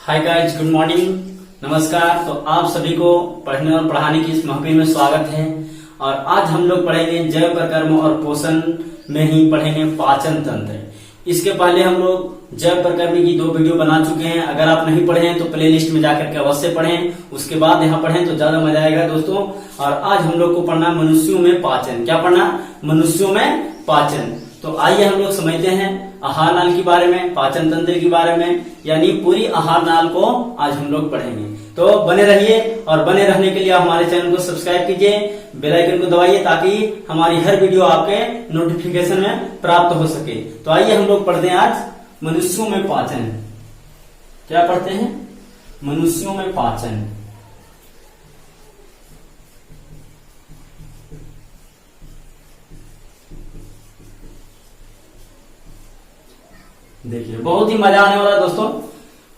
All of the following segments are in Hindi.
हाय गाइस, गुड मॉर्निंग, नमस्कार। तो आप सभी को पढ़ने और पढ़ाने की इस महफिल में स्वागत है। और आज हम लोग पढ़ेंगे जय प्रकर्म और पोषण में ही पढ़ेंगे पाचन तंत्र। इसके पहले हम लोग जय प्रकर्म की 2 वीडियो बना चुके हैं। अगर आप नहीं पढ़े हैं तो प्ले लिस्ट में जाकर के अवश्य पढ़ें, उसके बाद यहाँ पढ़ें तो ज्यादा मजा आएगा दोस्तों। और आज हम लोग को पढ़ना मनुष्यों में पाचन। क्या पढ़ना? मनुष्यों में पाचन। तो आइए हम लोग समझते हैं आहार नाल के बारे में, पाचन तंत्र के बारे में, यानी पूरी आहार नाल को आज हम लोग पढ़ेंगे। तो बने रहिए, और बने रहने के लिए हमारे चैनल को सब्सक्राइब कीजिए, बेल आइकन को दबाइए ताकि हमारी हर वीडियो आपके नोटिफिकेशन में प्राप्त हो सके। तो आइए हम लोग पढ़ते हैं आज मनुष्यों में पाचन। क्या पढ़ते हैं? मनुष्यों में पाचन। देखिए, बहुत ही मजा आने वाला है दोस्तों।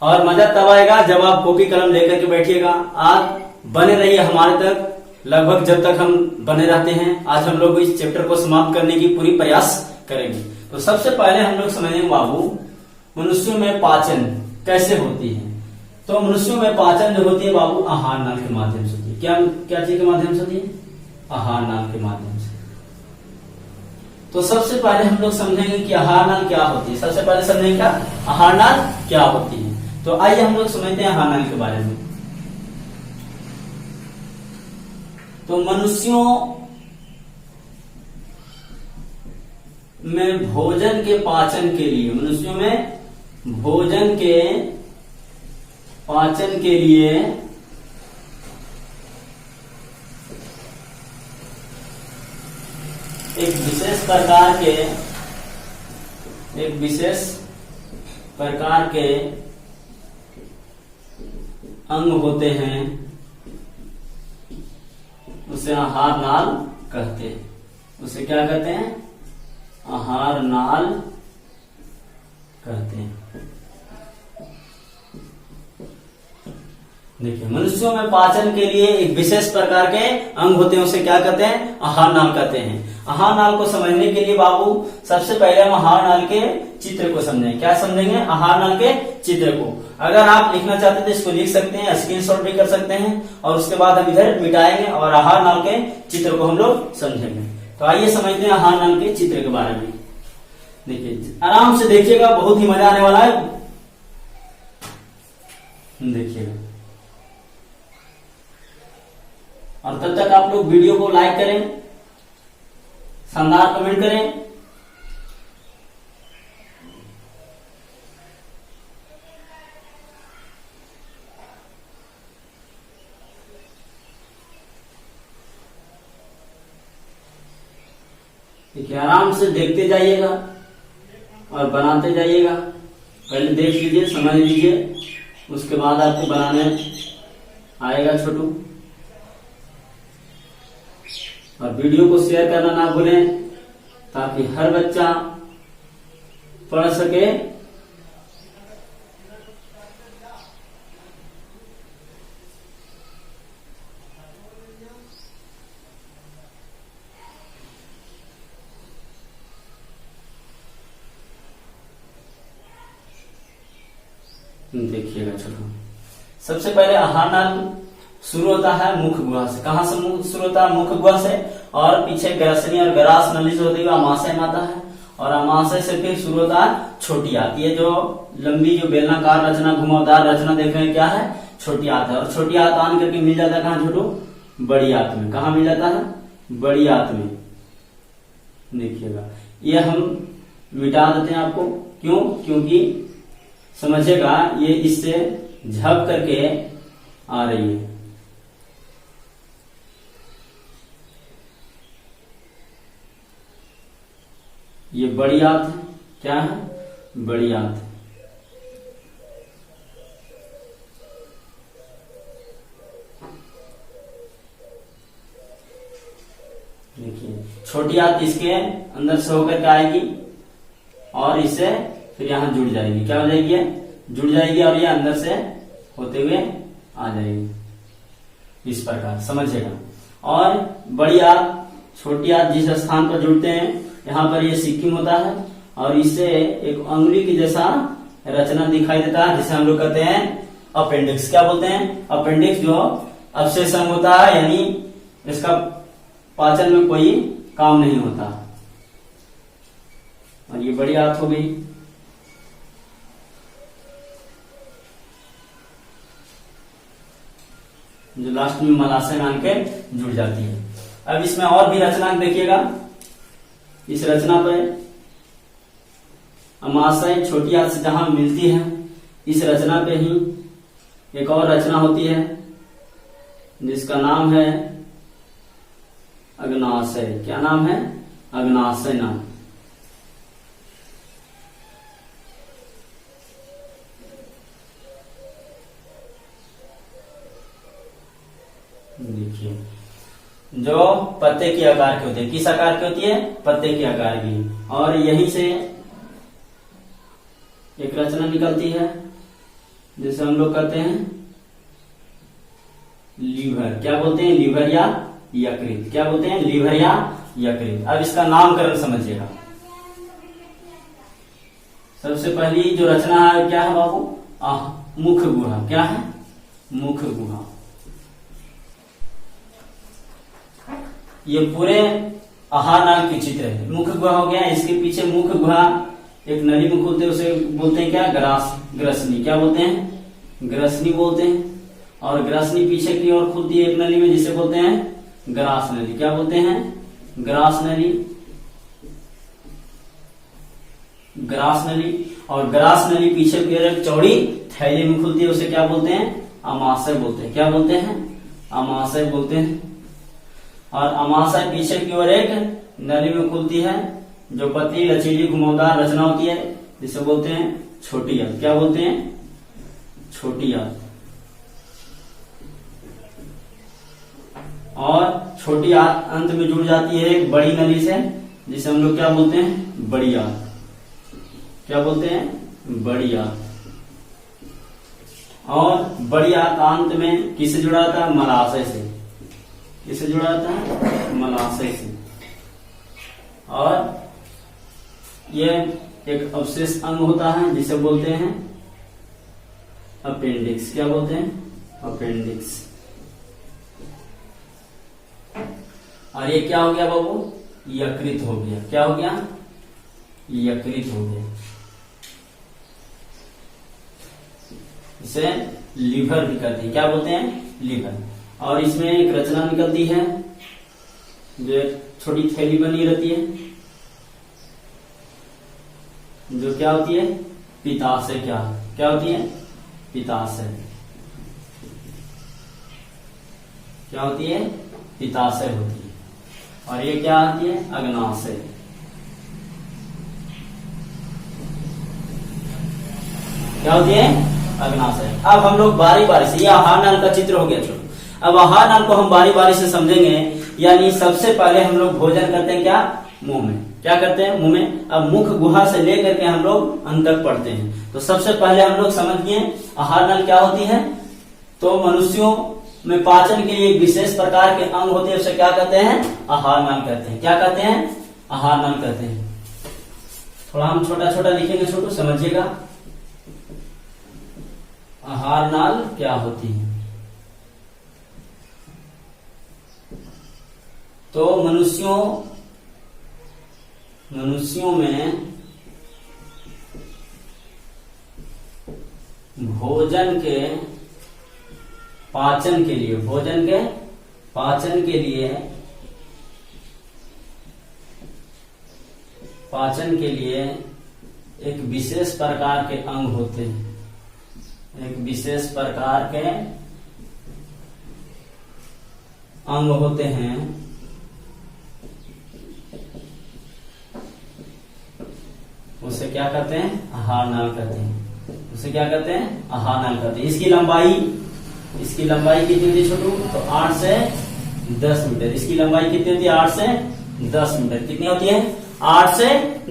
और मजा तब आएगा जब आप कॉपी कलम लेकर के बैठिएगा। आज बने रहिए हमारे तक, लगभग जब तक हम बने रहते हैं। आज हम लोग इस चैप्टर को समाप्त करने की पूरी प्रयास करेंगे। तो सबसे पहले हम लोग समझेंगे बाबू, मनुष्यों में पाचन कैसे होती है। तो मनुष्यों में पाचन जो होती है बाबू, आहार नाल के माध्यम से होती है। क्या चीज के माध्यम से होती है? आहार नाल के माध्यम से। तो सबसे पहले हम लोग समझेंगे कि आहार नाल क्या होती है। सबसे पहले समझेंगे क्या आहार नाल क्या होती है। तो आइए हम लोग समझते हैं आहार नाल के बारे में। तो मनुष्यों में भोजन के पाचन के लिए, मनुष्यों में भोजन के पाचन के लिए एक विशेष प्रकार के अंग होते हैं, उसे आहार नाल कहते हैं। उसे क्या कहते हैं? आहार नाल कहते हैं। देखिए, मनुष्यों में पाचन के लिए एक विशेष प्रकार के अंग होते हैं, उसे क्या कहते हैं? आहार नाल कहते हैं। आहार नाल को समझने के लिए बाबू सबसे पहले हम आहार नाल के चित्र को समझेंगे। क्या समझेंगे? आहार नाल के चित्र को। अगर आप लिखना चाहते तो इसको लिख सकते हैं, स्क्रीनशॉट भी कर सकते हैं, और उसके बाद हम इधर मिटाएंगे और आहार नाल के चित्र को हम लोग समझेंगे। तो आइए समझते हैं आहार नाल के चित्र के बारे में। देखिए, आराम से देखिएगा, बहुत ही मजा आने वाला है। देखिएगा, और तब तक आप लोग वीडियो को लाइक करें, शानदार कमेंट करें। देखिए, आराम से देखते जाइएगा और बनाते जाइएगा। पहले देख लीजिए, समझ लीजिए, उसके बाद आपको बनाने आएगा छोटू। और वीडियो को शेयर करना ना भूलें ताकि हर बच्चा पढ़ सके। देखिएगा छोटू, सबसे पहले आहार नाल शुरू होता है मुख गुहा से। कहां से शुरू होता है? मुख गुहा से। और पीछे ग्रसनी और ग्रास नली से होती हुई अमाशय में आता है, और अमाशय से फिर शुरू होता है छोटी आंत। ये जो लंबी जो बेलनाकार रचना, घुमावदार रचना देख रहे हैं, क्या है? छोटी आंत है। और छोटी आंत आन करके मिल जाता है कहाँ छोटू? बड़ी आंत में। कहाँ मिल जाता है? बड़ी आंत में। देखिएगा, ये हम मिटा देते हैं आपको। क्यों? क्योंकि समझेगा, ये इससे झप करके आ रही है। ये बड़ी आंत है। क्या है? बड़ी आंत है। देखिए, छोटी आंत इसके अंदर से होकर के आएगी और इससे फिर यहां जुड़ जाएगी। क्या हो जाएगी? जुड़ जाएगी, और ये अंदर से होते हुए आ जाएगी। इस प्रकार समझिएगा। और बड़ी आंत, छोटी आंत जिस स्थान पर जुड़ते हैं, यहाँ पर ये सिक्किम होता है और इससे एक अंगुली की जैसा रचना दिखाई देता है जिसे हम लोग कहते हैं अपेंडिक्स। क्या बोलते हैं? अपेंडिक्स जो अवशेष अंग होता है, यानी इसका पाचन में कोई काम नहीं होता। और ये बड़ी आंत हो गई। जो लास्ट में मलाशय में आके जुड़ जाती है। अब इसमें और भी रचना देखिएगा। इस रचना पे अमाशय छोटी आंत से जहां मिलती है, इस रचना पे ही एक और रचना होती है जिसका नाम है अग्नाशय। क्या नाम है? अग्नाशय नाम। देखिए, जो पत्ते के आकार की होती है। किस आकार की होती है? पत्ते के आकार की। और यहीं से एक रचना निकलती है जिसे हम लोग कहते हैं लीवर। क्या बोलते हैं? लीवर या यकृत। क्या बोलते हैं? लीवर या यकृत। अब इसका नामकरण समझिएगा। सबसे पहली जो रचना है क्या है बाबू? मुख गुहा। क्या है? मुख गुहा। ये पूरे आहार नाल की चित्र है। मुख गुहा हो गया, इसके पीछे मुख गुहा एक नली में खुलते, उसे बोलते हैं क्या? ग्रसनी। क्या बोलते हैं? ग्रसनी बोलते हैं। और ग्रसनी पीछे की ओर खुलती है एक नली में, जिसे बोलते हैं ग्रास नली। क्या बोलते हैं? ग्रास नली। ग्रास नली। और ग्रास नली पीछे की ओर एक चौड़ी थैली में खुलती है, उसे क्या बोलते हैं? अमाशय बोलते हैं। क्या बोलते हैं? अमाशय बोलते हैं। और अमाशय पीछे की ओर एक नली में खुलती है, जो पतली लचीली घुमावदार रचना होती है, जिसे बोलते हैं छोटी आंत। क्या बोलते हैं? छोटी आंत। और छोटी अंत में जुड़ जाती है एक बड़ी नली से, जिसे हम लोग क्या बोलते हैं? बड़ी आंत। क्या बोलते हैं? बड़ी आंत। और बड़ी अंत में किससे जुड़ा था? मलाशय से। किससे जुड़ा था? मलाशय से। और ये एक अवशेष अंग होता है जिसे बोलते हैं अपेंडिक्स। क्या बोलते हैं? अपेंडिक्स। और ये क्या हो गया बाबू? यकृत हो गया। क्या हो गया? यकृत हो गया। इसे लीवर भी कहते हैं। क्या बोलते हैं? लीवर। और इसमें एक रचना निकलती है, जो एक छोटी थैली बनी रहती है, जो क्या होती है? पित्ताशय। क्या होती है? पित्ताशय। क्या होती है? पित्ताशय होती है। और ये क्या आती है? अग्नाशय। क्या होती है? अग्नाशय। अब हम लोग बारी बारी से, यह आहार नाल का चित्र हो गया। चलो, अब आहार नाल को हम बारी बारी से समझेंगे। यानी सबसे पहले हम लोग भोजन करते हैं क्या? मुंह में। क्या करते हैं? मुंह में। अब मुख गुहा से लेकर के हम लोग अंत तक पढ़ते हैं। तो सबसे पहले हम लोग समझिए आहार नाल क्या होती है। तो मनुष्यों में पाचन के लिए एक विशेष प्रकार के अंग होते हैं, उसे क्या कहते हैं? आहार नाल कहते हैं। क्या कहते हैं? आहार नाल कहते हैं। थोड़ा हम छोटा छोटा लिखेंगे, छोटू समझिएगा। आहार नाल क्या होती है? तो मनुष्यों में भोजन के पाचन के लिए एक विशेष प्रकार के अंग होते हैं। एक विशेष प्रकार के अंग होते हैं, उसे क्या कहते हैं? आहार नाल कहते हैं। उसे क्या कहते हैं? आहार नाल कहते हैं। इसकी लंबाई कितनी होती है छोटू? तो 8 से 10 मीटर। इसकी लंबाई कितनी होती है? 8 से 10 मीटर। कितनी होती है? 8 से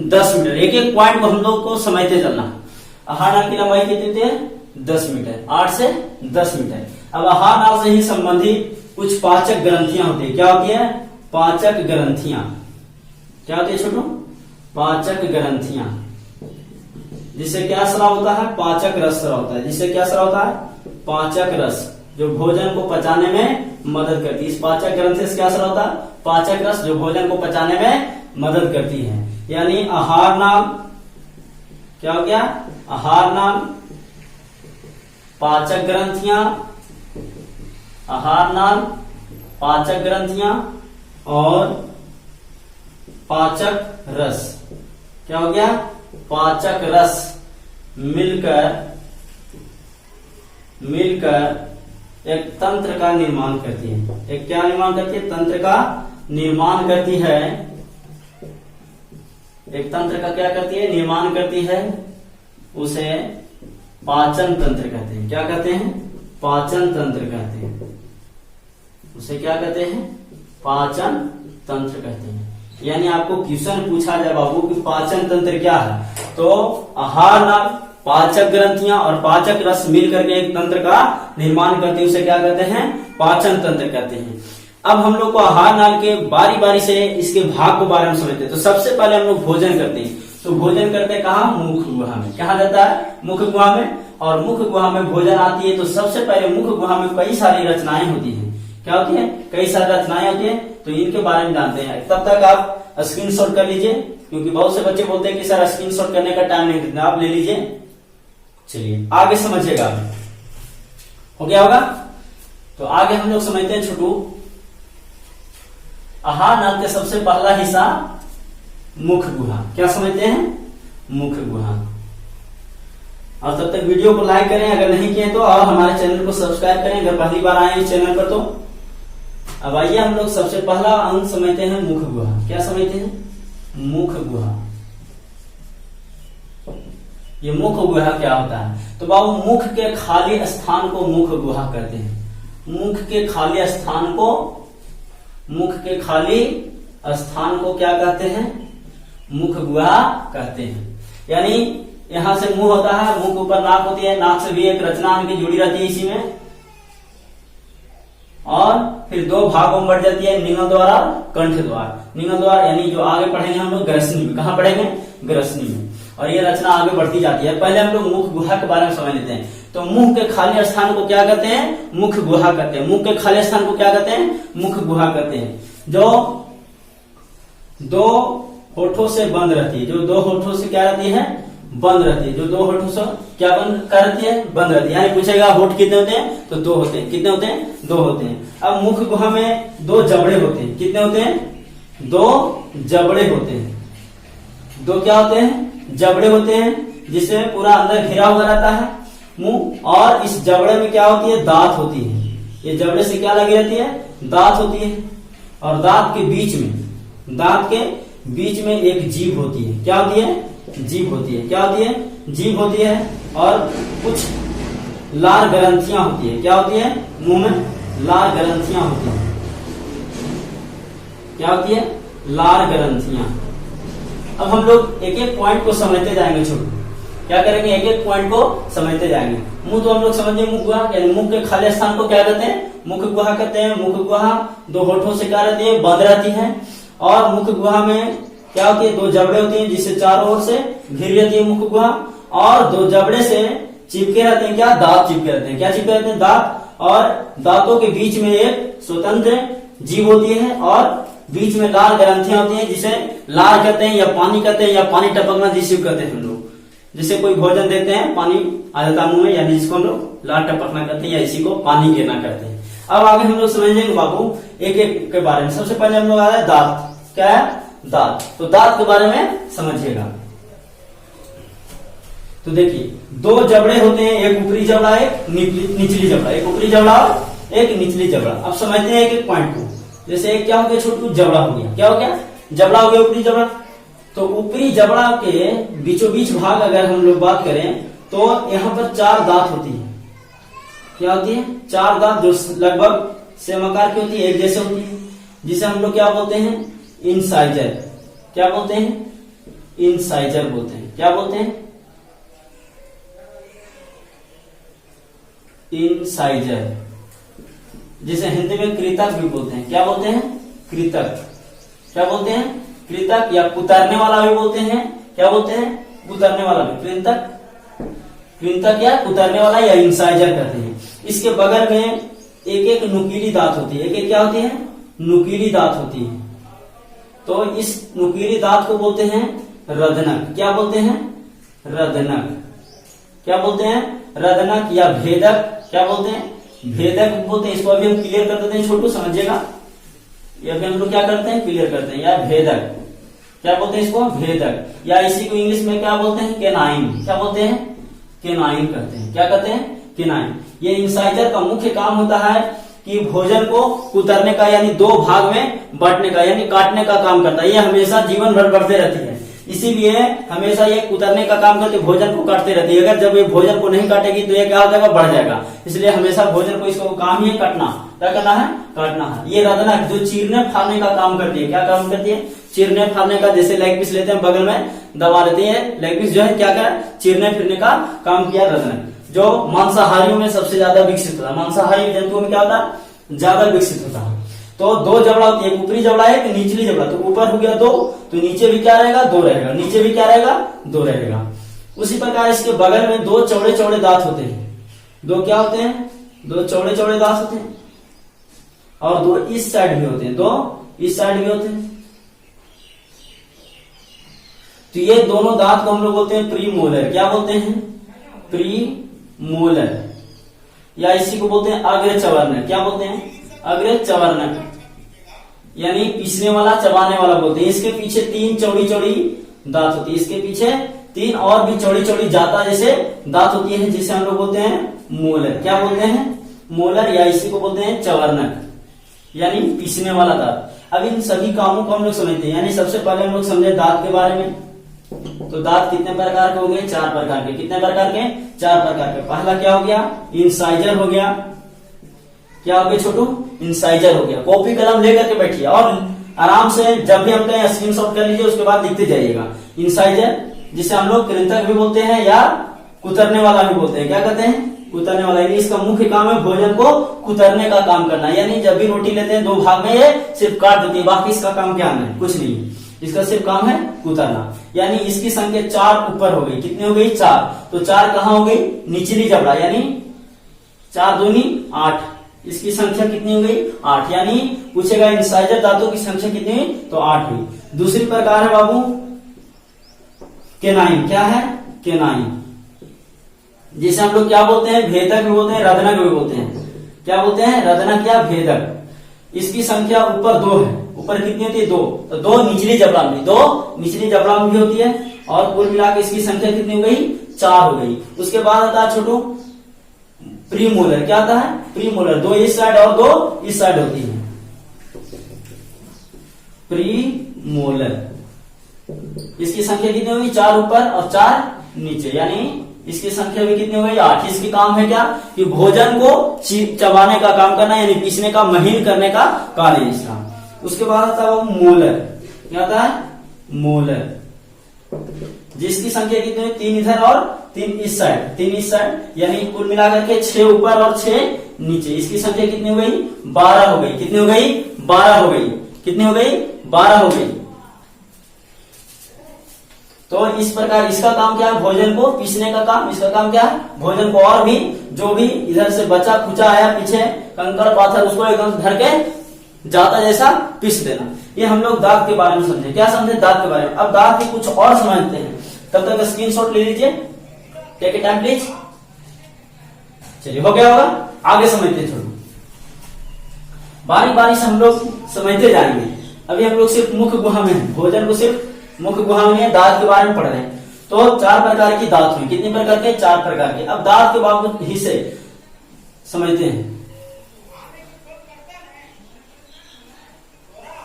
10 मीटर। एक एक पॉइंट को हम लोग को समझते चलना। आहार नाल की लंबाई कितनी होती है? 10 मीटर। 8 से 10 मीटर। अब आहार नाल से ही संबंधित कुछ पाचक ग्रंथियां होती है। क्या होती है? पाचक ग्रंथियां। क्या होती है छोटू? पाचक ग्रंथियां। जिससे क्या स्राव होता है? पाचक रस स्राव होता है। जिससे क्या स्राव होता है? पाचक रस, जो भोजन को पचाने में मदद करती है। इस पाचक ग्रंथि से क्या असर होता है? पाचक रस, जो भोजन को पचाने में मदद करती है। यानी आहार नाम क्या हो गया? आहार नाम, पाचक ग्रंथियां, आहार नाल, पाचक ग्रंथियां और पाचक रस। क्या हो गया? पाचक रस मिलकर एक तंत्र का निर्माण करती है। एक क्या निर्माण करती है? तंत्र का निर्माण करती है। एक तंत्र का क्या करती है? निर्माण करती है। उसे पाचन तंत्र कहते हैं। क्या कहते हैं? पाचन तंत्र कहते हैं। उसे क्या कहते हैं? पाचन तंत्र कहते हैं। यानी आपको क्वेश्चन पूछा जाए बाबू कि पाचन तंत्र क्या है, तो आहार नाल, पाचक ग्रंथियां और पाचक रस मिल करके एक तंत्र का निर्माण करते हैं। उसे क्या कहते हैं? पाचन तंत्र कहते हैं। अब हम लोग को आहार नाल के बारी बारी से इसके भाग को बारे में समझते हैं। तो सबसे पहले हम लोग भोजन करते हैं। तो भोजन करते हैं कहाँ? मुख गुहा में। कहा जाता है? मुख गुहा में। और मुख गुहा में भोजन आती है तो सबसे पहले मुख गुहा में कई सारी रचनाएं होती है। क्या होती है? कई सारी रचनाएं होती है। तो इनके बारे में जानते हैं। तब तक आप स्क्रीनशॉट कर लीजिए, क्योंकि बहुत से बच्चे बोलते हैं कि सर स्क्रीनशॉट करने का टाइम नहीं देते। आप ले लीजिए। चलिए आगे समझिएगा। हो गया होगा? तो आगे हम लोग समझते हैं छोटू। आहार नाल के सबसे पहला हिस्सा मुख गुहा। क्या समझते हैं? मुख गुहा। और तब तक वीडियो को लाइक करें अगर नहीं किए तो, और हमारे चैनल को सब्सक्राइब करें अगर पहली बार आए इस चैनल पर तो। अब आइए हम लोग सबसे पहला अंग समझते हैं मुख गुहा। क्या समझते हैं? मुख गुहा। ये मुख गुहा क्या होता है? तो बाबू मुख के खाली स्थान को मुख गुहा कहते हैं। मुख के खाली स्थान को, मुख के खाली स्थान को क्या कहते हैं? मुख गुहा कहते हैं। यानी यहां से मुंह होता है, मुंह के ऊपर नाक होती है, नाक से भी एक रचना उनकी जुड़ी रहती है इसी में, और फिर दो भागों में बढ़ जाती है, निगल द्वार और कंठ द्वार। निगल द्वार यानी जो आगे पढ़ेंगे हम लोग ग्रसनी में। कहा पढ़ेंगे? ग्रसनी में। और ये रचना आगे बढ़ती जाती है। पहले हम लोग मुख गुहा के बारे में समझ लेते हैं। तो मुंह के खाली स्थान को क्या कहते हैं? मुख गुहा कहते हैं। मुंह के खाली स्थान को क्या कहते हैं? मुख गुहा कहते हैं। जो दो होठों से बंद रहती है, जो दो होठों से क्या रहती है? बंद रहती है। जो दो होठों से क्या बंद कर रहती है? बंद रहती है। यानी पूछेगा होठ कितने होते हैं? तो दो होते हैं। कितने होते हैं? दो होते हैं। अब मुख गुहा में दो जबड़े होते हैं। कितने होते हैं? दो जबड़े होते हैं। दो क्या होते हैं? जबड़े होते हैं, जिससे पूरा अंदर घिरा हुआ रहता है मुंह। और इस जबड़े में क्या होती है? दांत होती है। ये जबड़े से क्या लगी रहती है? दांत होती है। और दांत के बीच में एक जीभ होती है। क्या होती है? जीभ होती है। क्या होती है? जीभ होती है। और कुछ लार ग्रंथियां होती है। क्या होती है? मुंह में लार ग्रंथियां होती है। क्या होती है? लार ग्रंथियां। अब हम लोग एक एक पॉइंट को समझते जाएंगे छोटू। क्या करेंगे? एक एक पॉइंट को समझते जाएंगे। मुंह तो हम लोग समझे मुख गुहा, यानी मुंह के खाली स्थान को क्या कहते हैं? मुख गुहा कहते हैं। मुख गुहा दो होठों से क्या रहती है? बंद रहती है। और मुख गुहा में क्या होती है? दो जबड़े होती हैं, जिससे चारों ओर से घिर रहती है मुख गुहा। और दो जबड़े से चिपके रहते हैं क्या? दांत चिपके रहते हैं। क्या चिपके रहते हैं? दांत। और दांतों के बीच में एक स्वतंत्र जीभ होती है, और बीच में लार ग्रंथियां होती हैं, जिसे लार कहते हैं या पानी कहते हैं, या पानी टपकना जिसे कहते हैं हम लोग। जिसे कोई भोजन देते हैं, पानी आ जाता मुंह में, यानी जिसको हम लोग लार टपकना कहते हैं, या इसी को पानी गिरना कहते हैं। अब आगे हम लोग समझेंगे बाबू एक एक के बारे में। सबसे पहले हम लोग आ रहे हैं दांत। क्या है? दांत। तो दांत के बारे में समझिएगा। तो देखिए दो जबड़े होते हैं, एक ऊपरी जबड़ा, एक निचली जबड़ा। एक ऊपरी जबड़ा और एक निचली जबड़ा। अब समझते हैं एक एक पॉइंट को। जैसे एक क्या हो गया छोटू? जबड़ा हो गया। क्या हो गया? जबड़ा हो गया, ऊपरी जबड़ा। तो ऊपरी जबड़ा के बीचों बीच भाग अगर हम लोग बात करें तो यहाँ पर चार दांत होती है। क्या होती है? चार दांत, जो लगभग सेम आकार की होती है, एक जैसे होती है, जिसे हम लोग क्या बोलते हैं? इंसाइजर। क्या बोलते हैं? इंसाइजर बोलते हैं। क्या बोलते हैं? इंसाइजर, जिसे हिंदी में कृतक भी बोलते हैं। क्या बोलते हैं? कृतक। क्या बोलते हैं? कृतक, या कुतरने वाला भी बोलते हैं। क्या बोलते हैं? कुतरने वाला भी। कृतक, कृतक या कुतरने वाला, या इंसाइजर कहते हैं। इसके बगल में एक एक नुकीली दांत होती है। एक एक क्या होती है? नुकीली दांत होती है। तो इस नुकीली दांत को बोलते हैं रदनक। क्या बोलते हैं? रदनक। क्या बोलते हैं? रदनक या भेदक। क्या बोलते हैं? भेदक बोलते हैं। इसको अभी हम क्लियर कर देते हैं, छोटू समझिएगा। ये अभी हम लोग क्या करते हैं? क्लियर करते हैं। या भेदक। क्या बोलते हैं इसको? भेदक। या इसी को इंग्लिश में क्या बोलते हैं? केनाइन। क्या बोलते हैं? केनाइन कहते हैं। क्या कहते हैं? केनाइन। ये इंसाइजर का मुख्य काम होता है कि भोजन को कुतरने का, यानी दो भाग में बांटने का, यानी काटने का काम करता है। ये हमेशा जीवन भर बढ़ते रहती है, इसीलिए हमेशा ये कुतरने का काम करके भोजन को काटते रहती है। अगर जब ये भोजन को नहीं काटेगी तो ये क्या हो जाएगा? बढ़ जाएगा। इसलिए हमेशा भोजन को, इसको काम ही है काटना। क्या करना है? काटना है। ये रदनक जो चीरने फाड़ने का काम करती है। क्या काम करती है? चीरने फाड़ने का। जैसे लेग पीस लेते हैं, बगल में दबा लेते हैं, लेग पीस जो है क्या कर चीरने फिरने का काम किया रदनक। जो मांसाहारियों में सबसे ज्यादा विकसित होता है। मांसाहारी जंतुओं में क्या होता है? ज्यादा विकसित होता है। तो दो जबड़ा होती है, ऊपरी जबड़ा है, निचली जबड़ा। तो ऊपर हो गया दो, तो नीचे भी क्या रहेगा? दो रहेगा। नीचे भी क्या रहेगा? दो रहेगा। उसी प्रकार इसके बगल में दो चौड़े चौड़े दांत होते हैं। दो क्या होते हैं? दो चौड़े चौड़े दांत होते हैं। और दो इस साइड भी होते हैं, दो इस साइड भी होते हैं। तो ये दोनों दांत को हम लोग बोलते हैं प्रीमोलर। क्या बोलते हैं? प्रीमोलर। या इसी को बोलते हैं अग्र चवर्णक। क्या बोलते हैं? अग्र चवर्णक, यानी पीसने वाला, चबाने वाला बोलते हैं। इसके पीछे तीन चौड़ी चौड़ी दांत होती है। इसके पीछे तीन और भी चौड़ी चौड़ी जाता जैसे दांत होती है, जिसे हम लोग बोलते हैं मोलर। क्या बोलते हैं? मोलर। या इसी को बोलते हैं चवर्णक, यानी पीसने वाला दांत। अब इन सभी कामों को हम लोग समझते हैं। यानी सबसे पहले हम लोग समझे दांत के बारे में। तो दांत कितने प्रकार के हो गए? 4 प्रकार के। कितने प्रकार के? 4 प्रकार के। पहला क्या हो गया? इंसाइजर हो गया। क्या हो गया छोटू? इंसाइजर हो गया। कॉपी कलम लेकर के बैठिए और आराम से जब भी हम कहें स्क्रीनशॉट कर लीजिए, उसके बाद लिखते जाइएगा। इंसाइजर, जिसे हम लोग कृंतक भी बोलते हैं या कुतरने वाला भी बोलते हैं। क्या कहते हैं? कुतरने वाला। यानी इसका मुख्य काम है भोजन को कुतरने का काम करना। यानी जब भी रोटी लेते हैं, दो भाग में ये सिर्फ काट देती है, बाकी इसका काम क्या है? कुछ नहीं। इसका सिर्फ काम है कुतरना। यानी इसकी संख्या 4 ऊपर हो गई। कितनी हो गई? 4। तो 4 कहां हो गई? निचली जबड़ा, यानी 4 दूनी 8। इसकी संख्या कितनी हो गई? 8। यानी पूछेगा इंसाइजर दांतों की संख्या कितनी हुई? तो 8 हुई। दूसरी प्रकार है बाबू केनाइन। क्या है? केनाइन, जिसे हम लोग क्या बोलते हैं? भेदक भी बोलते हैं, रदनक भी बोलते हैं। क्या बोलते हैं? रदनक या भेदक। इसकी संख्या ऊपर 2 है। ऊपर कितनी होती है? 2। तो 2 निचली जबड़ा में, 2 निचली जबड़ा में भी होती है। और कुल मिलाकर इसकी संख्या कितनी हो गई? 4 हो गई। उसके बाद आता है छोटू प्रीमोलर। क्या आता है? प्रीमोलर। 2 इस साइड और 2 इस साइड होती है। प्रीमोलर। इसकी संख्या कितनी होगी? 4 ऊपर और 4 नीचे, यानी इसकी संख्या भी कितनी हो गई? 8। इसकी काम है क्या? कि भोजन को चबाने का काम करना, यानी पीसने का, महीन करने का कार्य है इसका। उसके बाद आता है वो मोलर। क्या आता है? मोलर, जिसकी संख्या कितनी है? 3 इधर और 3 इस साइड, 3 इस साइड, यानी कुल मिलाकर के 6 ऊपर और 6 नीचे। इसकी संख्या कितनी हो गई? 12 हो गई। कितनी हो गई? 12 हो गई। कितनी हो गई? 12 हो गई। तो इस प्रकार इसका काम क्या है? भोजन को पीसने का काम। इसका काम क्या है? भोजन को और भी जो भी इधर से बचा खुचा आया पीछे कंकड़ पाथर, उसको एकदम धर के जाता जैसा पीस देना। ये हम लोग दांत के बारे में समझे। क्या समझे? दांत के बारे में। अब दांत के कुछ और समझते हैं, तब तक स्क्रीनशॉट ले लीजिए। Take it time please. चलिए, हो गया होगा। आगे समझते हैं। छोड़ो, बारी बारी से हम लोग समझते जाएंगे। अभी हम लोग सिर्फ मुख्य गुहा में हैं। भोजन को सिर्फ मुख्य गुहा में दांत के बारे में पढ़ रहे हैं। तो 4 प्रकार की दांत हुई। कितने प्रकार के? 4 प्रकार के। अब दांत के बाबू हिस्से समझते हैं।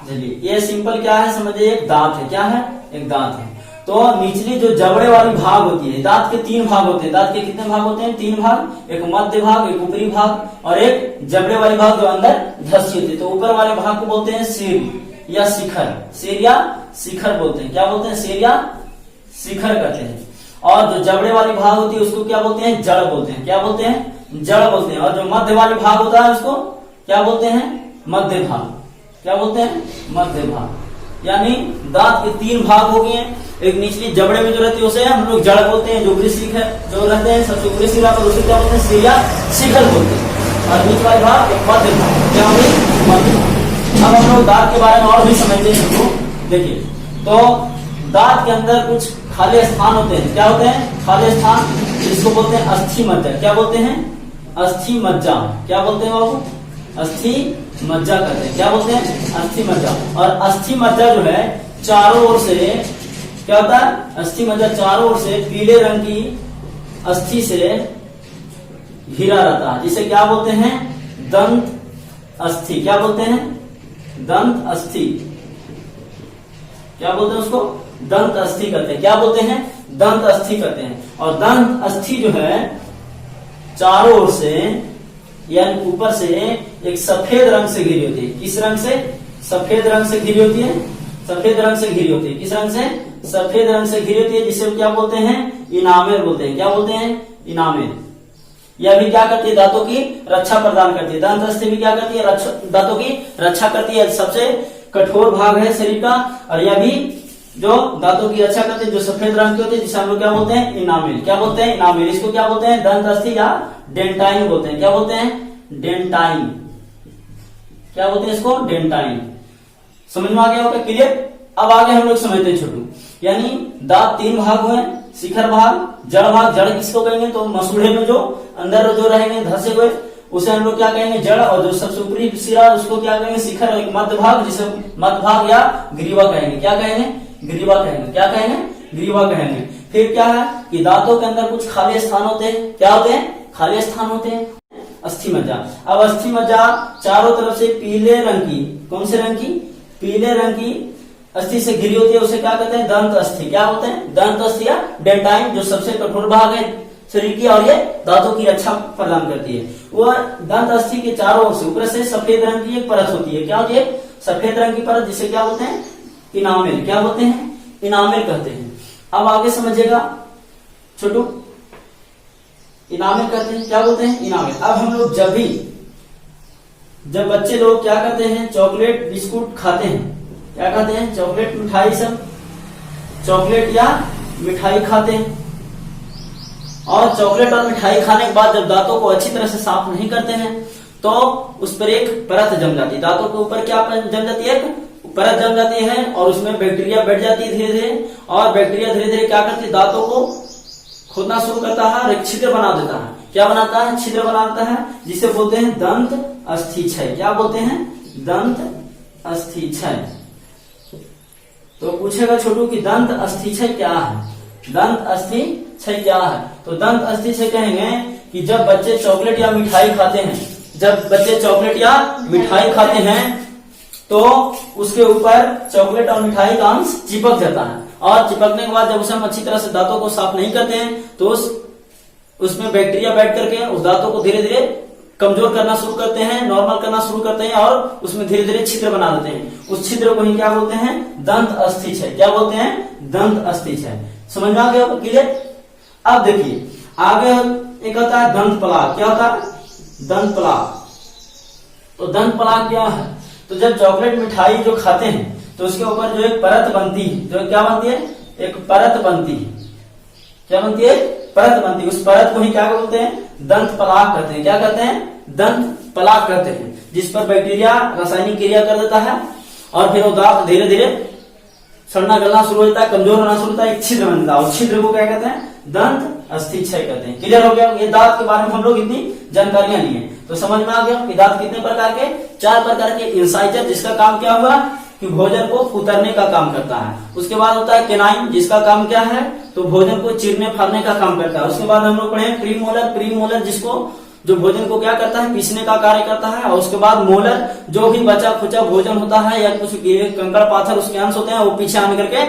चलिए, ये सिंपल क्या है समझिए। एक दांत है। क्या है? एक दांत है। तो निचली जो जबड़े वाली भाग होती है, दांत के 3 भाग होते हैं। दांत के कितने भाग होते हैं? 3 भाग। एक मध्य भाग, एक ऊपरी भाग और एक जबड़े वाली भाग जो अंदर धंसी होती है। तो ऊपर वाले भाग को बोलते हैं सिर या शिखर। सिर या शिखर बोलते हैं। क्या बोलते हैं? सिर या शिखर कहते हैं। और जो जबड़े वाली भाग होती है उसको क्या बोलते हैं? जड़ बोलते हैं। क्या बोलते हैं? जड़ बोलते हैं। और जो मध्य वाली भाग होता है उसको क्या बोलते हैं? मध्य भाग। क्या बोलते हैं? मध्य भाग। यानी दांत के 3 भाग हो गए हैं। एक निचली जबड़े में जो रहती है उसे हम लोग जड़ बोलते हैं। जो ऊपरी शिखर जो रहते हैं, सबसे ऊपरी शिखर पर उसे क्या बोलते हैं? सिर या शिखर बोलते हैं। और बीच वाला भाग एक मध्य भाग, क्या होगी? मध्य भाग। अब हम लोग दांत के बारे में और भी समझते हैं। तो देखिए, तो दांत के अंदर कुछ खाली स्थान होते हैं। क्या होते हैं? खाली स्थान, जिसको बोलते हैं अस्थि मज्जा। क्या बोलते हैं? अस्थि मज्जा। क्या बोलते हैं बाबू? अस्थि मज्जा कहते हैं। क्या बोलते हैं? अस्थि मज्जा। और अस्थि मज्जा जो है चारों ओर से क्या होता है? अस्थि मज्जा चारों ओर से पीले रंग की अस्थि से घिरा रहता है, जिसे क्या बोलते हैं? दंत अस्थि। क्या बोलते हैं? दंत अस्थि। क्या बोलते हैं उसको? दंत अस्थि कहते हैं। क्या बोलते हैं? दंत अस्थि कहते हैं। और दंत अस्थि जो है चारों ओर से यानी ऊपर से एक सफेद रंग से घिरी होती है। किस रंग से? सफेद रंग से घिरी होती है। सफेद रंग से घिरी होती है। किस रंग से? सफेद रंग से घिरी होती है, जिसे क्या बोलते हैं? इनामेल बोलते हैं। क्या बोलते हैं? इनामेल। यह भी क्या करती है? दांतों की रक्षा प्रदान करती है। दंत अस्थि भी क्या करती है? दांतों की रक्षा करती है। सबसे कठोर भाग है शरीर का, और यह भी जो दांतों की रक्षा करते हैं, जो सफेद रंग की होती है, जिसे हम लोग क्या बोलते हैं? इनामेल। क्या बोलते हैं? इनामेल। इसको क्या बोलते हैं? दंत अस्थि या डेंटाइन बोलते हैं। क्या बोलते हैं? डेंटाइन। क्या बोलते हैं इसको? डेंटाइन। समझ में आ गया होगा? क्लियर। अब आगे हम लोग समझते हैं छोटू। यानी दांत तीन भाग हुए, शिखर भाग, जड़ भाग। जड़ किसको कहेंगे? तो मसूड़े में जो अंदर जो रहेंगे धसे हुए, उसे हम लोग क्या कहेंगे? जड़। और जो सबसे ऊपरी सिरा उसको क्या कहेंगे? शिखर। एक मध्य भाग, जिसे मध्य भाग या ग्रीवा कहेंगे। क्या कहेंगे? ग्रीवा कहेंगे। क्या कहेंगे? ग्रीवा कहेंगे। फिर क्या है कि दांतों के अंदर कुछ खाली स्थान होते हैं। क्या होते हैं? खाली स्थान होते हैं। अस्थि मज्जा। अब अस्थि मज्जा चारों तरफ से पीले रंग की, कौन से रंग की? पीले रंग की अस्थि से घिरी होती है। उसे क्या कहते हैं? दंत अस्थि। क्या बोलते हैं? दंत अस्थि या डेंटाइन, जो सबसे कठोर भाग है शरीर की, और ये दांतों की रक्षा प्रदान करती है। वह दंत अस्थि के चारों ओर से ऊपर से सफेद रंग की एक परत होती है। क्या होती है? सफेद रंग की परत, जिसे क्या बोलते हैं? इनामेल। क्या बोलते हैं? इनामेल कहते हैं। अब आगे समझिएगा छोटू, इनामेल कहते हैं। क्या बोलते हैं? इनामेल। अब हम लोग जब बच्चे लोग क्या करते हैं? चॉकलेट बिस्कुट खाते हैं। क्या खाते हैं? चॉकलेट मिठाई, सब चॉकलेट या मिठाई खाते हैं। और चॉकलेट और मिठाई खाने के बाद जब दांतों को अच्छी तरह से साफ नहीं करते हैं, तो उस पर एक परत जम जाती है। दांतों के ऊपर क्या जम जाती है? एक परत जम जाती है, और उसमें बैक्टीरिया बैठ जाती है धीरे धीरे। और बैक्टीरिया धीरे धीरे क्या करती है? दांतों को खोदना शुरू करता है और एक छिद्र बना देता है। क्या बनाता है? छिद्र बनाता है, जिसे बोलते हैं दंत अस्थिक्षय। क्या बोलते हैं? दंत अस्थिक्षय। तो पूछेगा छोटू कि दंत अस्थिक्षय क्या है? दंत अस्थिक्षय क्या है? तो दंत अस्थिक्षय कहेंगे कि जब बच्चे चॉकलेट या मिठाई खाते हैं, जब बच्चे चॉकलेट या मिठाई खाते हैं, तो उसके ऊपर चॉकलेट और मिठाई का अंश चिपक जाता है। और चिपकने के बाद जब उसे हम अच्छी तरह से दांतों को साफ नहीं करते हैं, तो उसमें बैक्टीरिया बैठ करके उस दांतों को धीरे धीरे कमजोर करना शुरू करते हैं, नॉर्मल करना शुरू करते हैं, और उसमें धीरे धीरे छिद्र बना देते हैं। उस छिद्र को ही क्या बोलते हैं? दंत अस्थिक्षय। क्या बोलते हैं? दंत अस्थिक्षय। समझ में आ गया? क्लियर। अब देखिए आगे एक होता है दंत पलाग। क्या होता है? दंत पलाग। तो दंत पलाग क्या है? तो जब चॉकलेट मिठाई जो खाते हैं, तो उसके ऊपर जो एक परत बनती है, जो क्या बनती है? एक परत बनती है। क्या बनती है? परत बनती है। उस परत को ही क्या बोलते हैं? दंत पलाग कहते हैं। क्या कहते हैं? दंत पलाग कहते हैं, जिस पर बैक्टीरिया रासायनिक क्रिया कर देता है, और फिर वो दांत धीरे धीरे सड़ना गलना शुरू होता है, कमजोर होना शुरू होता है, एक छिद्र बनता है। उस छिद्र को क्या कहते हैं? दंत अस्थिक्षय कहते हैं। क्लियर हो गया? ये दांत के बारे में हम लोग इतनी जानकारियां लिए, तो समझ में आ गया कि दांत कितने प्रकार के? 4 प्रकार के। इंसाइजर, जिसका काम क्या हुआ कि भोजन को कुतरने का काम करता है। उसके बाद होता है केनाइन, जिसका काम क्या है? तो भोजन को चीरने फाड़ने का काम करता है। उसके बाद हम लोग पढ़े प्रीमोलर। प्रीमोलर जिसको जो भोजन को क्या करता है? पीसने का कार्य करता है। और उसके बाद मोलर, जो भी बचा खुचा भोजन होता है या कुछ कंकड़ पाथर उसके अंश होते हैं, वो पीछे आने करके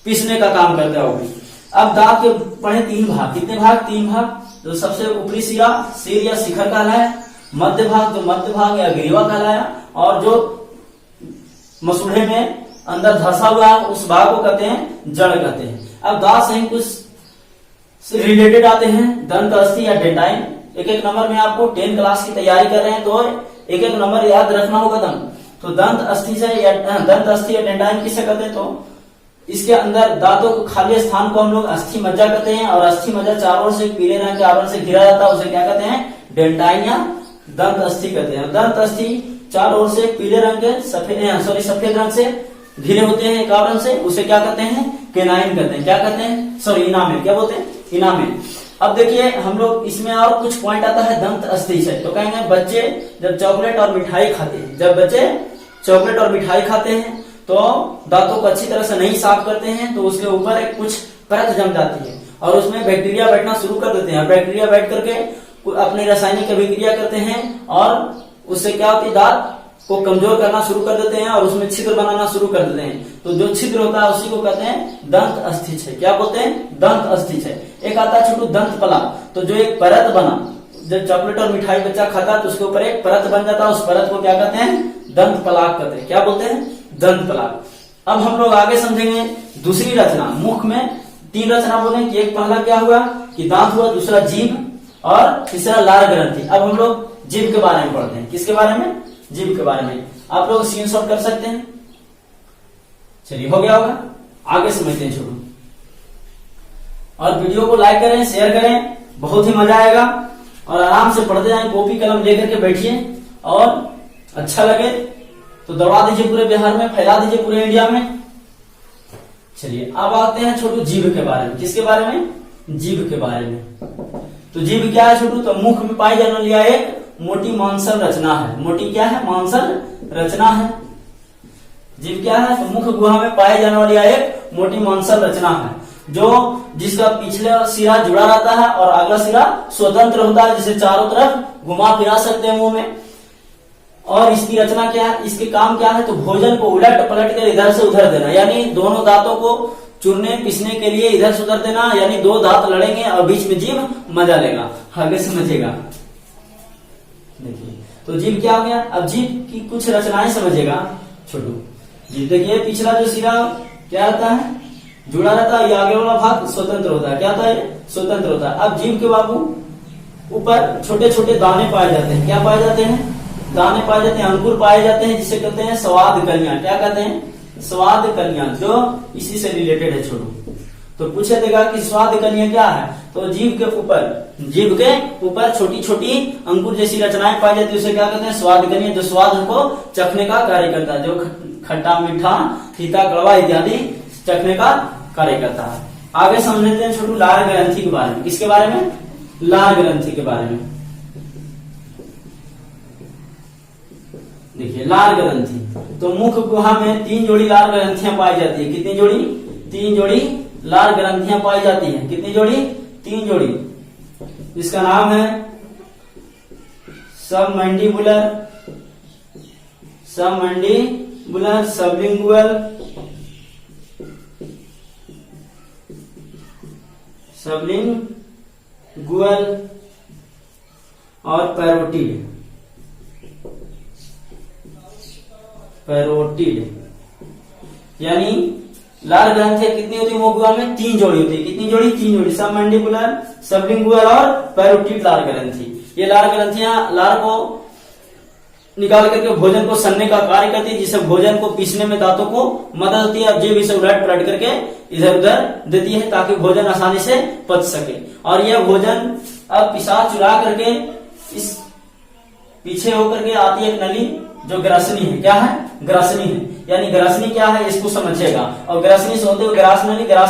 पीसने का काम करता है वो भी। अब दांत के पढ़े 3 भाग। कितने भाग? 3 भाग। तो सबसे ऊपरी सिरा सिर या शिखर कहलाया, मध्य भाग जो मध्य भाग या ग्रीवा कहलाया, और जो मसूड़े में अंदर धसा हुआ है उस भाग को कहते हैं जड़ कहते हैं। अब दांत से ही कुछ रिलेटेड आते हैं, दंत अस्थि या डेंटाइन। एक एक नंबर में आपको 10 क्लास की तैयारी कर रहे हैं, तो एक एक नंबर याद रखना होगा। तो दंत अस्थि से या दंत अस्थि या डेंटाइन किसे कहते हैं? तो इसके अंदर दांतों को खाली स्थान को हम लोग अस्थि मज्जा कहते हैं, और अस्थि मज्जा चारों ओर से पीले रंग के आवरण से घिरा जाता है, उसे क्या कहते हैं? डेंटाइन या दंत अस्थि कहते हैं। दंत अस्थि चारों ओर से पीले रंग के सफेद रंग से घिरे होते हैं, एकाव रंग से, उसे क्या कहते हैं? केनाइन कहते हैं। क्या कहते हैं? Sorry, enamel. क्या बोलते हैं? इनामेल। अब देखिए हम लोग इसमें और कुछ पॉइंट आता है दंत अस्थि से। तो कहेंगे बच्चे जब चॉकलेट और मिठाई खाते हैं, जब बच्चे चॉकलेट और मिठाई खाते हैं तो दांतों को अच्छी तरह से नहीं साफ करते हैं, तो उसके ऊपर एक कुछ परत जम जाती है और उसमें बैक्टीरिया बैठना शुरू कर देते हैं। बैक्टीरिया बैठ करके अपनी रासायनिक अभिक्रिया करते हैं और उससे क्या होती है? दांत को कमजोर करना शुरू कर देते हैं और उसमें छिद्र बनाना शुरू कर देते हैं। तो जो छिद्र होता है उसी को कहते हैं दंत अस्थिछय। क्या बोलते हैं? दंत अस्थिछय। एक आता है छोटू दंत पलाक। तो जो एक परत बना, जब चॉकलेट और मिठाई बच्चा खाता है तो उसके ऊपर एक परत बन जाता है, उस परत को क्या कहते हैं? दंत पलाक कहते हैं। क्या बोलते हैं? दंत पलाक। अब हम लोग आगे समझेंगे दूसरी रचना। मुख में 3 रचना बोले कि एक पहला क्या हुआ कि दांत हुआ, दूसरा जीभ और तीसरा लार ग्रंथि। अब हम लोग जीभ के बारे में पढ़ते हैं। किसके बारे में? जीभ के बारे में। आप लोग स्क्रीनशॉट कर सकते हैं। चलिए, हो गया होगा। आगे समझते हैं छोटू। और वीडियो को लाइक करें, शेयर करें, बहुत ही मजा आएगा। और आराम से पढ़ते जाएं, कॉपी कलम लेकर के बैठिए और अच्छा लगे तो दौड़ा दीजिए पूरे बिहार में, फैला दीजिए पूरे इंडिया में। चलिए अब आते हैं छोटू जीभ के बारे में। किसके बारे में? जीभ के बारे में। तो जीभ क्या है छोटू? तो मुख में पाई जाने वाली एक मोटी मांसल रचना है। मोटी क्या है? मांसल रचना है। जीभ क्या है? तो मुख गुहा में पाए जाने वाली एक मोटी मांसल रचना है, जो जिसका पिछला सिरा जुड़ा रहता है और अगला सिरा स्वतंत्र होता है, जिसे चारों तरफ घुमा फिरा सकते हैं मुंह में। और इसकी रचना क्या है? इसके काम क्या है? तो भोजन को उलट पलट कर इधर से उधर देना, यानी दोनों दांतों को चूरने पीसने के लिए इधर से उधर देना, यानी 2 दांत लड़ेंगे और बीच में जीभ मजा लेगा। आगे समझिएगा। देखिए तो जीभ क्या हो गया? अब जीभ की कुछ रचनाएं समझिएगा छोटू। जीभ देखिए, पिछला जो सिरा क्या रहता है? जुड़ा रहता है, ये आगे वाला भाग स्वतंत्र होता है। क्या होता है? स्वतंत्र होता है। अब जीभ के बाबू ऊपर छोटे छोटे दाने पाए जाते हैं। क्या पाए जाते हैं? दाने पाए जाते हैं, अंकुर पाए जाते हैं, जिसे कहते हैं स्वाद कलियां। क्या कहते हैं? स्वाद कलियां, जो इसी से रिलेटेड है छोटू। तो पूछे देगा कि स्वाद कलियां क्या है? तो जीभ के ऊपर छोटी छोटी अंकुर जैसी रचनाएं पाई जाती है, उसे क्या कहते हैं? स्वाद कलियां, जो स्वाद को चखने का कार्य करता है, जो खट्टा मीठा फीका कड़वा इत्यादि चखने का कार्य करता है। आगे समझ लेते हैं छोटू लार ग्रंथि के बारे में। किसके बारे में? लार ग्रंथि के बारे में। देखिए लार ग्रंथि, तो मुख गुहा में 3 जोड़ी लार ग्रंथियां पाई जाती है। कितनी जोड़ी? 3 जोड़ी लार ग्रंथियां पाई जाती हैं। कितनी जोड़ी? 3 जोड़ी। जिसका नाम है सबमैंडिबुलर, सबलिंगुअल, और पैरोटिड। यानी लार ग्रंथियां कितनी होती है मुख गुहा में? 3 जोड़ी होती है। कितनी जोड़ी? 3 जोड़ी। सबमैंडिबुलर, सबलिंगुअल और पैरोटिड लार ग्रंथि। ये लार ग्रंथियां लार को निकाल करके भोजन को सनने का कार्य करती है, जिससे भोजन को पीसने में दांतों को मदद होती है। अब जीभ इसे उलट पलट करके इधर उधर देती है ताकि भोजन आसानी से पच सके। और यह भोजन अब पिसा चुरा करके इस पीछे होकर के आती है एक नली, जो ग्रसनी है। क्या है? ग्रसनी है। यानी ग्रसनी क्या है इसको समझिएगा। और ग्रसनी से होते हुए ग्रास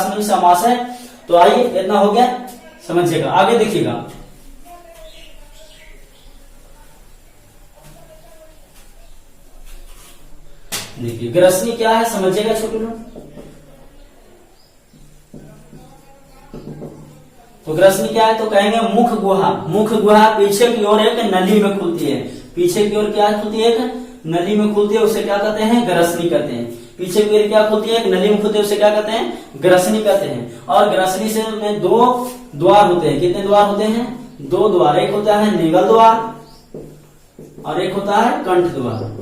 नली समास है। तो आइए, इतना हो गया, समझिएगा। आगे देखिएगा। देखिए ग्रसनी क्या है समझिएगा छोटे लोग। तो ग्रसनी क्या है? तो कहेंगे मुख गुहा पीछे की ओर एक नली में खुलती है। पीछे की ओर क्या खुलती है? एक नली में खुलती है, उसे क्या कहते हैं? ग्रसनी कहते हैं। पीछे की ओर क्या खुलती है? एक नली में खुलती है, उसे क्या कहते हैं? ग्रसनी कहते हैं। और ग्रसनी से में 2 द्वार होते हैं। कितने द्वार होते हैं? 2 द्वार। एक होता है निगल द्वार और एक होता है कंठ द्वार।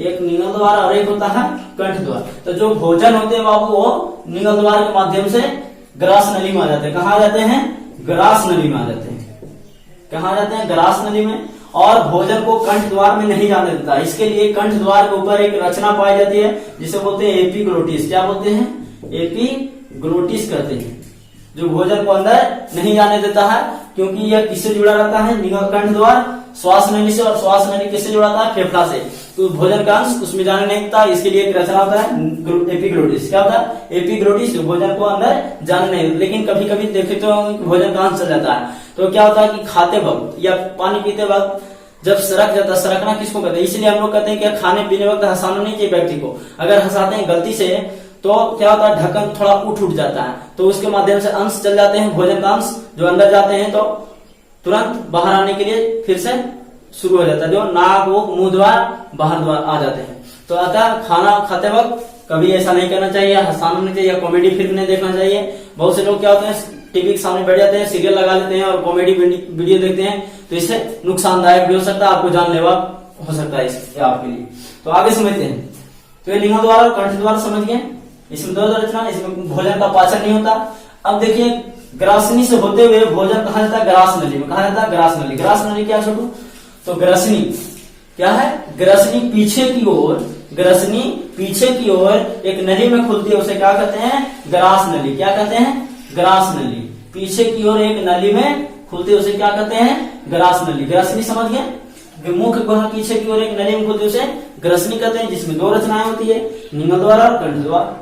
एक निगल द्वार और एक होता है कंठ द्वार। तो जो भोजन होते हैं बाबू, वो निगल द्वार के माध्यम से ग्रास नली में आ जाते हैं। कहाँ जाते हैं? ग्रास नली में आ जाते हैं। कहाँ जाते हैं? ग्रास नली में। और भोजन को कंठ द्वार में नहीं जाने देता। इसके लिए कंठ द्वार के ऊपर एक रचना पाई जाती है, जिसे बोलते हैं एपीग्लोटिस। क्या बोलते हैं? एपीग्लोटिस कहते हैं, जो भोजन को अंदर नहीं जाने देता है। क्योंकि यह किससे जुड़ा रहता है? निगल कंठ द्वार श्वास नली से, और श्वास नली किससे जुड़ा था? फेफड़ा से। तो भोजन का अंश उसमें जाने नहीं देता, इसके लिए एक रचना होता है एपिग्लोटिस। क्या होता है? एपिग्लोटिस, भोजन को अंदर जाने नहीं देता। लेकिन कभी कभी देखे तो भोजन का अंश चल जाता है, तो क्या होता है कि खाते वक्त या पानी पीते वक्त जब सरक जाता है, सरकना किसको कहते हैं? इसलिए हम लोग कहते हैं कि खाने पीने वक्त हंसाना नहीं चाहिए व्यक्ति को। अगर हंसाते हैं गलती से तो क्या होता है? ढक्कन थोड़ा उठ जाता है, तो उसके माध्यम से अंश चल जाते हैं, भोजन का अंश जो अंदर जाते हैं, तो तुरंत बाहर आने के लिए फिर से शुरू हो जाता है, जो नाक मुंह द्वार बाहर द्वार आ जाते हैं। तो अतः खाना खाते वक्त कभी ऐसा नहीं करना चाहिए, हंसाना नहीं चाहिए, कॉमेडी फिल्म नहीं देखना चाहिए। बहुत से लोग क्या होते हैं, टीवी के सामने बैठ जाते हैं, सीरियल लगा लेते हैं और कॉमेडी वीडियो देखते हैं, तो इससे नुकसानदायक भी हो सकता है, आपको जानलेवा हो सकता है इसके आपके लिए। तो आगे समझते हैं। तो ये लिंग द्वार और कंठ द्वार समझ गए। इसमें दो रचना, इसमें भोजन का पाचन नहीं होता। अब देखिए, ग्रासनी से होते हुए भोजन कहा जाता है ग्रास नली में। कहा जाता है ग्रास नली। ग्रास नली क्या छोटू? तो ग्रसनी क्या है? ग्रसनी पीछे की ओर, ग्रसनी पीछे की ओर एक नली में खुलती है, उसे क्या कहते हैं? ग्रास नली। क्या कहते हैं? ग्रास नली। पीछे की ओर एक नली में खुलती है, उसे क्या कहते हैं? ग्रास नली। ग्रसनी समझ गए। मुख गुहा पीछे की ओर एक नली में खुलती है, उसे ग्रसनी कहते हैं, जिसमें दो रचनाएं होती है, निम्न द्वार और कंठ द्वार।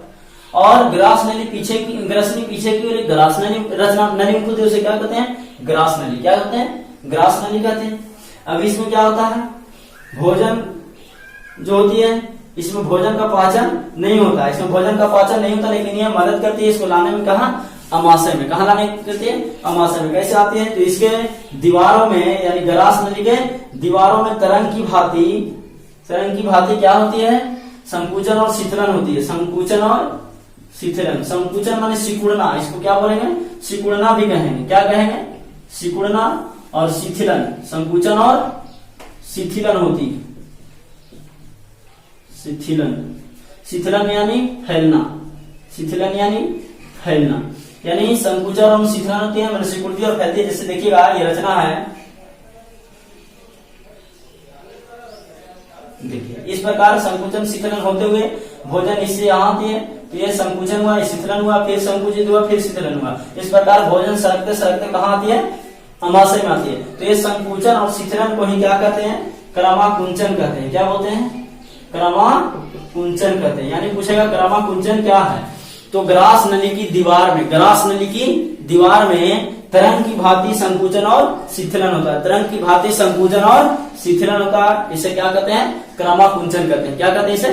और ग्रास नली पीछे की, ग्रसनी पीछे की ओर एक ग्रास नली रचना नली में खुलती है, उसे क्या कहते हैं? ग्रास नली। क्या कहते हैं? ग्रास नली कहते हैं। अब इसमें क्या होता है? भोजन जो होती है, इसमें भोजन का पाचन नहीं होता है, इसमें भोजन का पाचन नहीं होता, लेकिन यह मदद करती है इसको लाने में। कहा? अमाशय में। कहा लाने करती है? अमाशय में। कैसे आती है? तो इसके दीवारों में, यानी ग्रास नली के दीवारों में तरंग की भांति क्या होती है? संकुचन और शिथिलन होती है। संकुचन और शिथिलन। संकुचन माने सिकुड़ना, इसको क्या बोलेंगे? सिकुड़ना भी कहेंगे। क्या कहेंगे? सिकुड़ना और शिथिलन। संकुचन और शिथिलन होती है। शिथिलन, शिथिलन यानी फैलना, शिथिलन यानी फैलना, यानी संकुचन और शिथिलन होती है, मतलब सिकुड़ती और फैलती है। जैसे देखिएगा, ये रचना है, देखिए इस प्रकार संकुचन शिथिलन होते हुए भोजन इससे यहाँ आती है, तो ये संकुचन हुआ, शिथिलन हुआ, फिर संकुचित हुआ, फिर शिथिलन हुआ। इस प्रकार भोजन सरकते सरकते कहाँ आती है? अमाशय में आती है। तो ये संकुचन और शिथिलन को ही क्या कहते हैं? क्रमाकुंचन कहते हैं। क्या बोलते हैं? क्रमाकुंचन कहते हैं। यानी पूछेगा क्रमाकुंचन क्या है? तो ग्रास नली की दीवार में, ग्रास नली की दीवार में तरंग की भांति संकुचन और शिथिलन होता है। तरंग की भांति संकुचन और शिथिलन होता है, इसे क्या कहते हैं? क्रमाकुंचन कहते हैं। क्या कहते हैं? इसे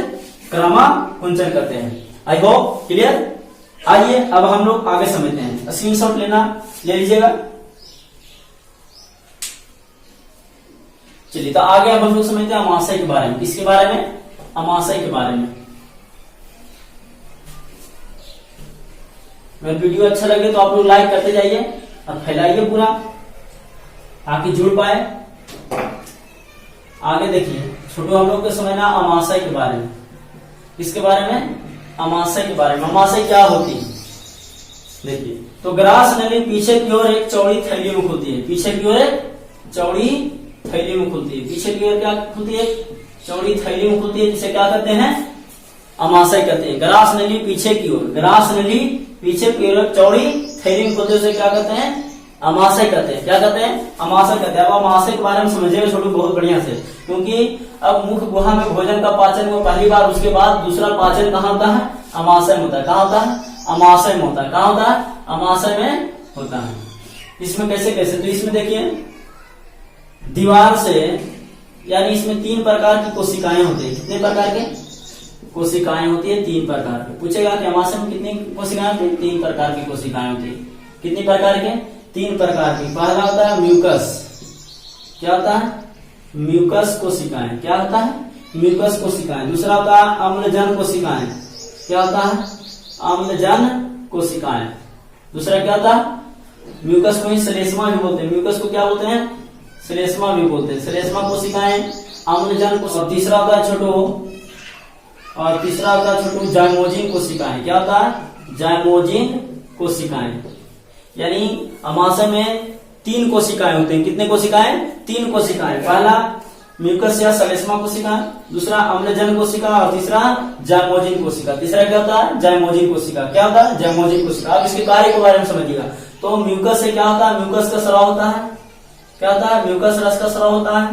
क्रमाकुंचन कहते हैं। I hope clear. आइए अब हम लोग आगे समझते हैं। स्क्रीनशॉट लेना ले लीजिएगा। चलिए, तो आगे अब हम लोग समझते हैं अमाशय के बारे में। किसके बारे में? अमाशय के बारे में। अगर वीडियो अच्छा लगे तो आप लोग लाइक करते जाइए और फैलाइए पूरा, ताकि जुड़ पाए। आगे देखिए, छोटो हम लोग को समझना अमाशय के बारे में। किसके बारे में? अमाशय के बारे में। अमाशय क्या होती है? देखिए, तो ग्रास नली पीछे की ओर एक चौड़ी थैली में खुलती है। पीछे की ओर एक चौड़ी थैली में खुलती है। पीछे की ओर क्या खुलती है? चौड़ी थैली में खुलती है, जिसे क्या कहते हैं? अमाशय कहते हैं। ग्रास नली पीछे की ओर, ग्रास नली पीछे की ओर चौड़ी थैली में खुलती है, उसे क्या कहते हैं? अमाशय कहते हैं। क्या कहते हैं? अमाशय कहते हैं। अब अमाशय के बारे में समझिएगा छोटू बहुत बढ़िया से, क्योंकि अब मुख गुहा में भोजन का पाचन वो पहली बार, उसके बाद दूसरा पाचन कहाँ होता है? अमाशय में होता है। कहाँ होता है? अमाशय में होता है। कहाँ होता है? अमाशय में होता है। इसमें कैसे कैसे? तो इसमें देखिए, दीवार से, यानी इसमें 3 प्रकार की कोशिकाएं होती है। कितने प्रकार के कोशिकाएं होती है? 3 प्रकार की। पूछेगा कि अमाशय में कितनी कोशिकाएं होती है? 3 प्रकार की कोशिकाएं होती है। कितनी प्रकार के? 3 प्रकार की। पहला होता है म्यूकस। क्या होता है? म्यूकस कोशिकाएं। क्या होता है? म्यूकस कोशिकाएं। दूसरा होता है अम्लजन कोशिकाएं। क्या होता है? अम्लजन कोशिकाएं। दूसरा क्या होता है? म्यूकस को ही श्लेष्मा भी बोलते हैं। म्यूकस को क्या बोलते हैं? श्लेष्मा भी बोलते हैं। श्लेष्मा कोशिकाएं, अम्लजन कोशिकाएं। तीसरा होता है छोटो, और तीसरा होता है छोटू जाइमोजिन कोशिकाएं। क्या होता है? जाइमोजिन कोशिकाएं। यानी अमाशय में 3 कोशिकाएं होते हैं। कितने कोशिकाएं? 3 कोशिकाएं। पहला म्यूकस या श्लेष्मा कोशिका, दूसरा अम्लजन कोशिका, और तीसरा जाइमोजिन कोशिका। तीसरा क्या होता है? जाइमोजिन कोशिका। क्या होता है? जाइमोजिन कोशिका। अब इसके कार्य के बारे में समझिएगा। तो म्यूकस से क्या होता है? म्यूकस का स्राव होता है। क्या होता है, म्यूकस रस का स्राव होता है,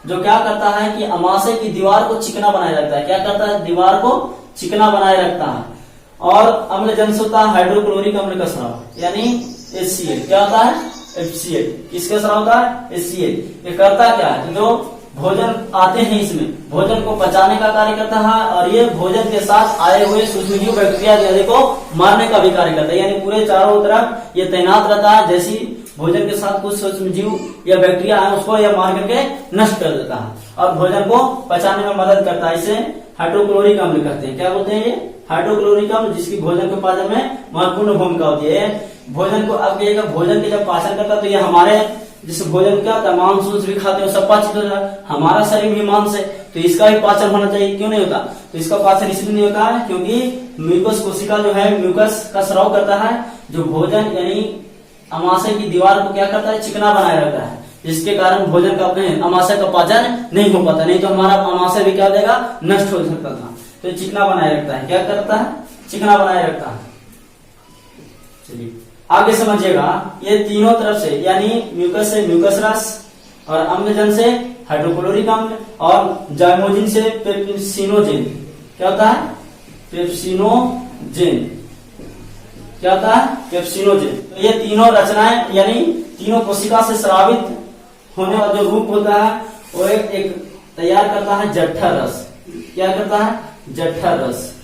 जो क्या करता है कि अमाशय की दीवार को चिकना बनाए रखता है। क्या करता है, दीवार को चिकना बनाए रखता है। और अम्लजन से होता है हाइड्रोक्लोरिक अम्ल का स्राव, यानी HCl। क्या होता है, HCl। किसका स्राव होता है, HCl। ये करता क्या है, जो भोजन आते हैं इसमें भोजन को पचाने का कार्य करता है, और ये भोजन के साथ आए हुए सूक्ष्मजीव बैक्टीरिया आदि को मारने का भी कार्य करता है। यानी पूरे चारों तरफ ये तैनात रहता है, जैसी भोजन के साथ कुछ सूक्ष्मजीव या बैक्टीरिया आए उसको यह मार करके नष्ट कर देता है और भोजन को पचाने में मदद करता है। इसे हाइड्रोक्लोरिक अम्ल कहते हैं। क्या बोलते हैं, ये हाइड्रोक्लोरिक अम्ल, जिसकी भोजन के पाचन में महत्वपूर्ण भूमिका होती है। भोजन को अब कहिएगा, भोजन के जब पाचन करता है तो ये हमारे जिस भोजन क्या होता है, मांस भी खाते हैं, सब पाचित हो जाता है। हमारा शरीर भी मांस है, तो इसका भी पाचन होना चाहिए। क्यों नहीं होता, तो इसका पाचन इसलिए नहीं होता है क्योंकि म्यूकस कोशिका जो है म्यूकस का स्राव करता है, जो भोजन यानी अमाशय की दीवार को क्या करता है, चिकना बनाए रखता है, जिसके कारण भोजन का अपने अमाशय का पाचन नहीं हो पाता। नहीं तो हमारा अमाशय भी क्या हो जाएगा, नष्ट हो सकता था। तो चिकना बनाए रखता है। क्या करता है, चिकना बनाए रखता है। चलिए आगे समझिएगा, ये तीनों तरफ से यानी म्यूकस से म्यूकस रस, और अम्लजन से हाइड्रोक्लोरिक अम्ल, और जाइमोजिन से पेप्सिनोजेन। क्या होता है, पेप्सिनोजेन। क्या होता है, पेप्सिनोजेन। तो ये तीनों रचनाएं यानी तीनों कोशिका से स्रावित होने वाला जो रूप होता है वो एक तैयार करता है जठर रस। क्या करता है, जठर रस।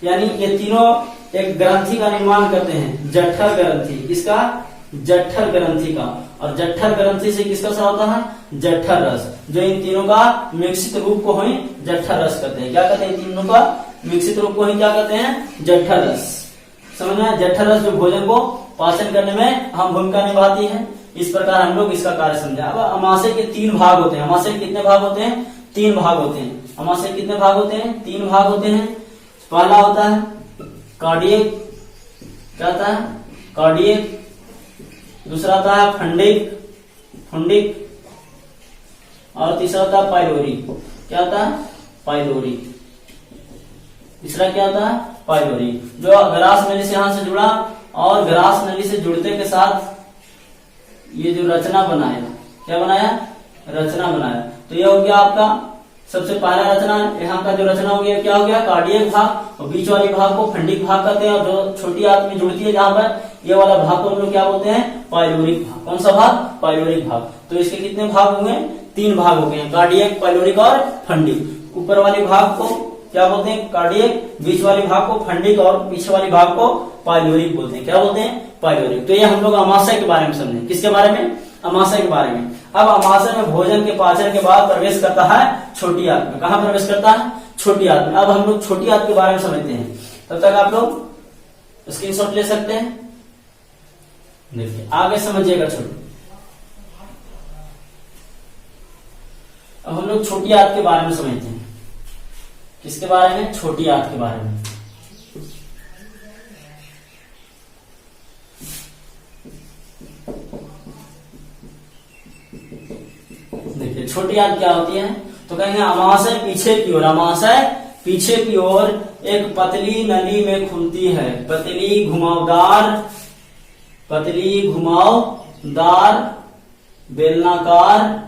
यानी ये तीनों एक ग्रंथि का निर्माण करते हैं, जठर ग्रंथि। इसका जठर ग्रंथि का, और जठर ग्रंथि से किसका स्राव होता है, जठर रस। जो इन तीनों का मिश्रित रूप को ही जठर रस कहते हैं। क्या कहते हैं, इन तीनों का मिश्रित रूप को ही क्या कहते हैं, जठर रस। समझ में, जठर रस जो भोजन को पाचन करने में अहम भूमिका निभाती है। इस प्रकार हम लोग इसका कार्य समझे। अब अमाशय के 3 भाग होते हैं। अमाशय के कितने भाग होते हैं, 3 भाग होते हैं। अमाशय कितने भाग होते हैं, 3 भाग होते हैं। पहला होता है कार्डियक। क्या होता है, कार्डियक। दूसरा होता है फंडिक, और तीसरा होता है पाइलोरिक। क्या होता है, पाइलोरिक। तीसरा क्या होता है, पाइलोरिक। जो ग्रास नली से यहां से जुड़ा, और ग्रास नली से जुड़ते के साथ ये जो रचना बनाया, क्या बनाया, रचना बनाया। तो यह हो गया आपका सबसे पहला रचना। यहाँ का जो रचना हो गया, क्या हो गया, कार्डियक भाग, और बीच वाली भाग को फंडिक भाग कहते हैं, और जो छोटी आंत में जुड़ती है जहां पर, ये वाला भाग को हम लोग क्या बोलते हैं, पाइलोरिक भाग। कौन सा भाग, पाइलोरिक भाग। तो इसके कितने भाग हुए, 3 भाग हो गए, कार्डियक, पाइलोरिक और फंडिक। ऊपर वाले भाग को क्या बोलते हैं, कार्डियक, बीच वाले भाग को फंडिक, और पीछे वाले भाग को पाइलोरिक बोलते हैं। क्या बोलते हैं, पाइलोरिक। तो ये हम लोग अमाशय के बारे में समझे। किसके बारे में, अमाशय के बारे में। अब अमाशय में भोजन के पाचन के बाद प्रवेश करता है छोटी आंत में। कहां प्रवेश करता है, छोटी आंत में। अब हम लोग छोटी आंत के बारे में समझते हैं। तब तक आप लोग स्क्रीनशॉट ले सकते हैं। देखिए आगे समझिएगा छोटी। अब हम लोग छोटी आंत के बारे में समझते हैं। किसके बारे में, छोटी आंत के बारे में। देखिए छोटी आंत क्या होती है, तो कहेंगे अमाशय पीछे की ओर, अमाशय पीछे की ओर एक पतली नली में खुलती है। पतली घुमावदार बेलनाकार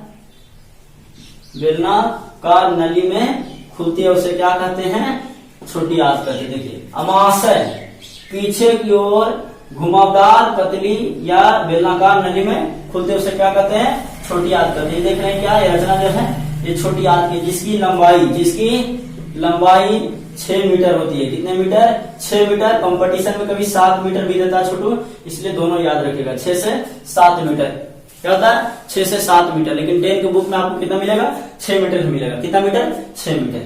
नली में खुलती है, उसे क्या कहते हैं, छोटी आंत कहते हैं। देखिए अमाशय पीछे की ओर घुमावदार पतली या बेलनाकार नली में खुलते, उसे क्या कहते हैं, छोटी आंत कहते हैं। देख रहे हैं क्या, ये रचना जो है ये छोटी आंत की, जिसकी लंबाई 6 मीटर होती है। कितने मीटर, 6 मीटर। कंपटीशन में कभी 7 मीटर भी देता है छोटू, इसलिए दोनों याद रखिएगा, 6 से 7 मीटर। क्या होता है, 6 से 7 मीटर। लेकिन 10 के बुक में आपको कितना मिलेगा, 6 मीटर मिलेगा। कितना मीटर, 6 मीटर।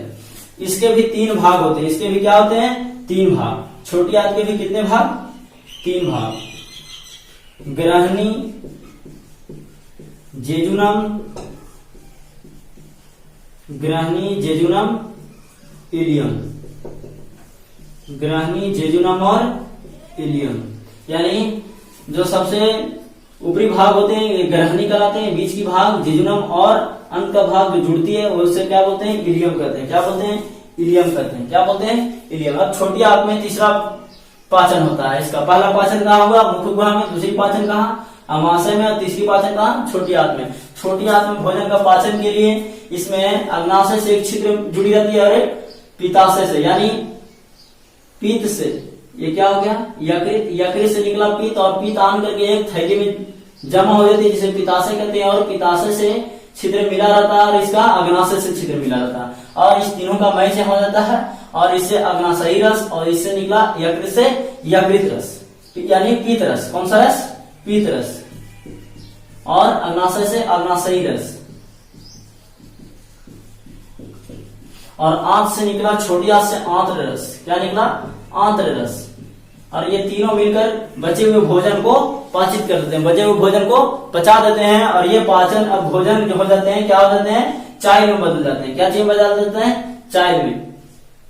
इसके भी 3 भाग होते हैं। इसके भी क्या होते हैं, 3 भाग। छोटी आंत के भी कितने भाग, 3 भाग। ग्रहणी, जेजुनम, इलियम। ग्रहणी, जेजुनम और इलियम। यानी जो सबसे ऊपरी भाग होते हैं ये ग्रहणी कहलाते हैं, बीच की भाग जेजुनम, और अंत का भाग जो जुड़ती है उससे क्या बोलते हैं, इलियम कहते हैं। क्या बोलते हैं, इलियम कहते हैं। क्या बोलते हैं, इलियम। अब छोटी आंत में तीसरा पाचन होता है। इसका पहला पाचन कहाँ हुआ, मुख गुहा में। दूसरी पाचन कहाँ, अमाशय में, और तीसरी पाचन कहाँ, छोटी आंत में। छोटी आंत में भोजन का पाचन के लिए इसमें अग्नाशय से एक छिद्र जुड़ी रहती है और एक पित्ताशय से, यानी पीत से, ये क्या हो गया, यकृत, यकृत से निकला पीत, और पीत आन करके एक थैली में जमा हो जाती है जिसे पित्ताशय कहते हैं, और पित्ताशय से छिद्र मिला रहता है, और इसका अग्नाशय से छिद्र मिला रहता है, और इस तीनों का मैच हो जाता है, और इससे अग्नाशयी रस, और इससे निकला यकृत से यकृत रस, यानी पीत रस। कौन सा रस, पीत रस, और अग्नाशय से अग्नाशयी रस, और आंत से निकला, छोटी आंत से आंत्र रस। क्या निकला, आंत्र रस। और ये तीनों मिलकर बचे हुए भोजन को पाचित कर देते हैं, बचे हुए भोजन को पचा देते हैं, और ये पाचन अब भोजन जो हो जाते हैं, क्या हो जाते हैं, चाय में बदल जाते हैं। क्या चीज में बदल देते हैं, चाय में।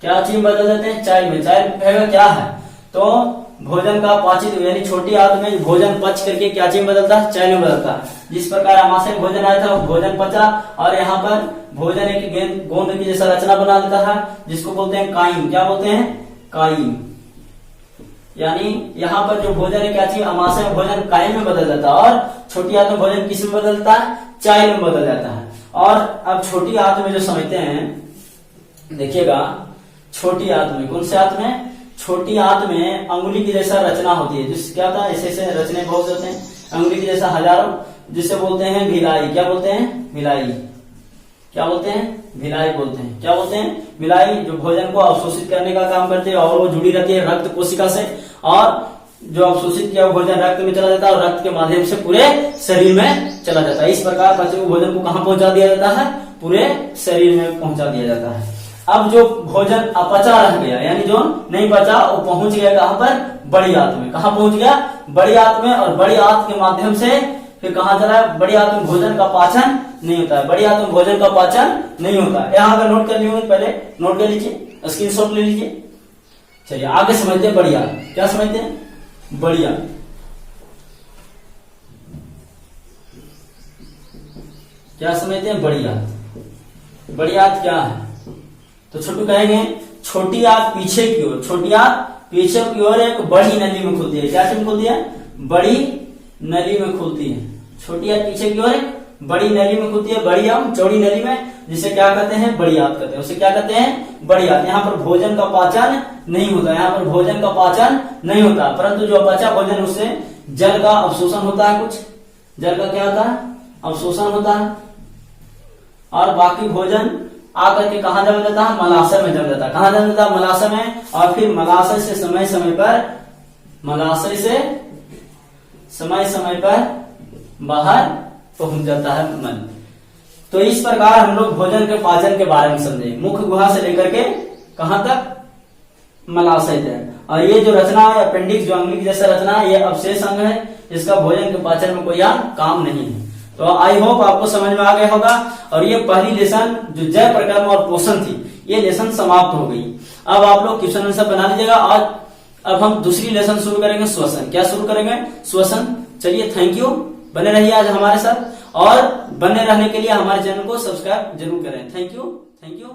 क्या चीज में बदल देते हैं, चाय में। चाय कहेगा क्या है, तो भोजन का पाचित यानी छोटी आंत में भोजन पच करके क्या चीज में बदलता है, चाय में बदलता है। जिस प्रकार अमाशय भोजन आया था, भोजन पचा, और यहाँ पर भोजन एक गोंद की जैसा रचना बना देता है, जिसको बोलते हैं काइम। क्या बोलते हैं, काइम। यानी यहाँ पर जो भोजन है क्या चीज, अमाशय में भोजन काइम में बदल जाता है, और छोटी आंत में भोजन किस में बदलता है, चाय में बदल जाता है। और अब छोटी आंत में जो समझते हैं, देखिएगा छोटी आंत में, कौन से आंत में, छोटी आंत में अंगुली की जैसा रचना होती है, जिस क्या होता है, ऐसे ऐसे रचने बहुत होते हैं, अंगुली की जैसा हजारों, जिसे बोलते हैं भिलाई। क्या बोलते हैं, भिलाई। क्या बोलते हैं, भिलाई बोलते हैं। क्या बोलते हैं, भिलाई, जो भोजन को अवशोषित करने का काम करते हैं, और वो जुड़ी रहती है रक्त कोशिका से, और जो अवशोषित किया हुआ भोजन रक्त में चला जाता है, और रक्त के माध्यम से पूरे शरीर में चला जाता है। इस प्रकार बचे हुए भोजन को कहाँ पहुंचा दिया जाता है, पूरे शरीर में पहुंचा दिया जाता है। अब जो भोजन अपचा रह गया, यानी जो नहीं बचा, वो पहुंच गया कहां पर, बड़ी आंत में। कहां पहुंच गया, बड़ी आंत में, और बड़ी आंत के माध्यम से फिर कहां चला है, बड़ी आंत में भोजन का पाचन नहीं होता है, बड़ी आंत में भोजन का पाचन नहीं होता है। यहाँ अगर नोट कर लिए पहले नोट कर लीजिए, स्क्रीनशॉट ले लीजिए। चलिए आगे समझते हैं बड़ी आंत। क्या समझते हैं, बड़ी आंत। क्या समझते हैं, बड़ी आंत। बड़ी आंत क्या है, तो छोटू कहेंगे छोटी आंत पीछे की ओर, छोटी आंत पीछे की ओर एक बड़ी नली में खुलती है। क्या चीज में खुलती है, बड़ी नली में खुलती है। छोटी आंत पीछे की ओर एक बड़ी नली में खुलती है, बड़ी आंत चौड़ी नली में, जिसे क्या कहते हैं, बड़ी आंत कहते हैं। उसे क्या कहते हैं, बड़ी आंत। यहाँ पर भोजन का पाचन नहीं होता, यहाँ पर भोजन का पाचन नहीं होता, परंतु जो बचा भोजन उससे जल का अवशोषण होता है, कुछ जल का क्या होता है, अवशोषण होता है, और बाकी भोजन आकर के कहा जम जाता है, मलाशय में जम जाता है। कहाँ जम जाता है, मलाशय में, और फिर मलाशय से समय समय पर, मलाशय से समय समय पर बाहर पहुंच जाता है मन। तो इस प्रकार हम लोग भोजन के पाचन के बारे में समझे, मुख्य गुहा से लेकर के कहां तक, मलाशय तक। और ये जो रचना है अपेंडिक्स, जो अंगुली की जैसा रचना है, ये अवशेष अंग है, जिसका भोजन के पाचन में कोई काम नहीं है। तो आई होप आपको समझ में आ गया होगा। और ये पहली लेसन जो जय प्रकर्म और पोषण थी, ये लेसन समाप्त हो गई। अब आप लोग क्वेश्चन आंसर बना लीजिएगा। और अब हम दूसरी लेसन शुरू करेंगे, श्वसन। क्या शुरू करेंगे, श्वसन। चलिए, थैंक यू, बने रहिए आज हमारे साथ, और बने रहने के लिए हमारे चैनल को सब्सक्राइब जरूर करें। Thank you, thank you.